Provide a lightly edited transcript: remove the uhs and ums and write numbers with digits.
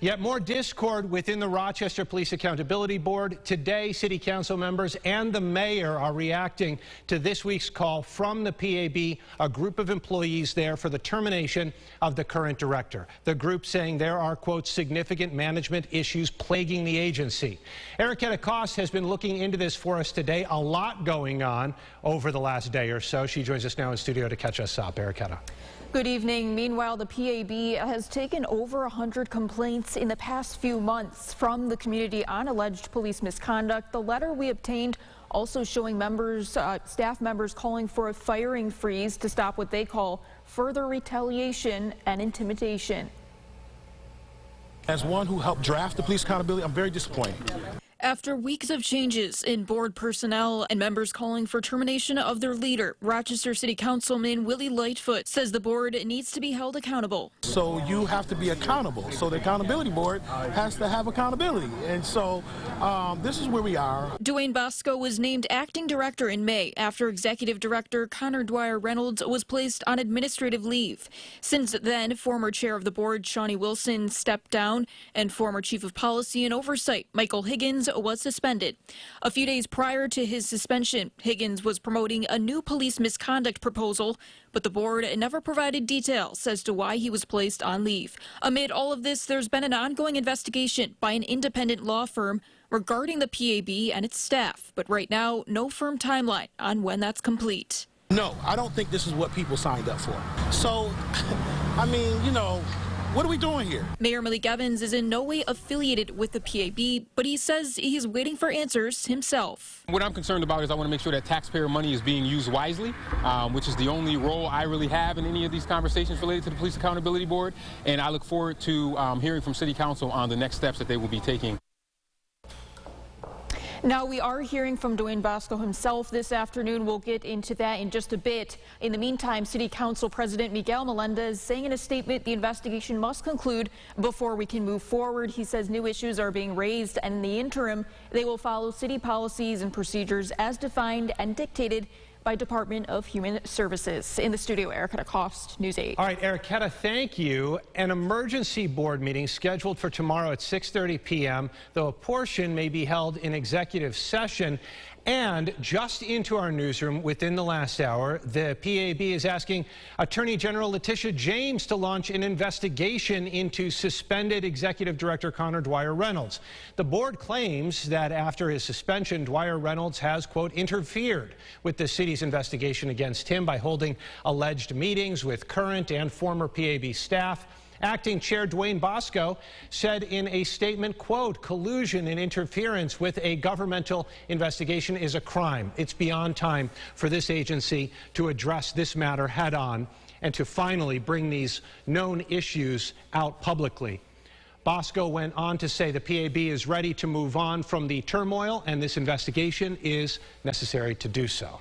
Yet more discord within the Rochester Police Accountability Board. Today, City Council members and the mayor are reacting to this week's call from the PAB, a group of employees there for the termination of the current director. The group saying there are, quote, significant management issues plaguing the agency. Eriquetta Cost has been looking into this for us today. A lot going on over the last day or so. She joins us now in studio to catch us up. Eriquetta. Good evening. Meanwhile, the PAB has taken over 100 complaints in the past few months from the community on alleged police misconduct. The letter we obtained also showing staff members calling for a firing freeze to stop what they call further retaliation and intimidation. As one who helped draft the police accountability, I'm very disappointed. After weeks of changes in board personnel and members calling for termination of their leader, Rochester City Councilman Willie Lightfoot says the board needs to be held accountable. So you have to be accountable. So the accountability board has to have accountability. And so this is where we are. Duwaine Bascoe was named acting director in May after executive director Connor Dwyer Reynolds was placed on administrative leave. Since then, former chair of the board Shawnee Wilson stepped down and former chief of policy and oversight Michael Higgins was suspended. A few days prior to his suspension, Higgins was promoting a new police misconduct proposal, but the board never provided details as to why he was placed on leave. Amid all of this, there's been an ongoing investigation by an independent law firm regarding the PAB and its staff, but right now, no firm timeline on when that's complete. No, I don't think this is what people signed up for. So, I mean, you know, what are we doing here? Mayor Malik Evans is in no way affiliated with the PAB, but he says he's waiting for answers himself. What I'm concerned about is I want to make sure that taxpayer money is being used wisely, which is the only role I really have in any of these conversations related to the Police Accountability Board. And I look forward to hearing from City Council on the next steps that they will be taking. Now we are hearing from Duwaine Bascoe himself this afternoon. We'll get into that in just a bit. In the meantime, City Council President Miguel Melendez saying in a statement the investigation must conclude before we can move forward. He says new issues are being raised, and in the interim, they will follow city policies and procedures as defined and dictated by Department of Human Services. In the studio, Eriquetta Cost, News 8. All right, Eriquetta, thank you. An emergency board meeting scheduled for tomorrow at 6:30 p.m., though a portion may be held in executive session. And just into our newsroom within the last hour, the PAB is asking Attorney General Letitia James to launch an investigation into suspended Executive Director Connor Dwyer Reynolds. The board claims that after his suspension, Dwyer Reynolds has, quote, interfered with the city's investigation against him by holding alleged meetings with current and former PAB staff. Acting Chair Duwaine Bascoe said in a statement, quote, collusion and interference with a governmental investigation is a crime. It's beyond time for this agency to address this matter head on and to finally bring these known issues out publicly. Bascoe went on to say the PAB is ready to move on from the turmoil and this investigation is necessary to do so.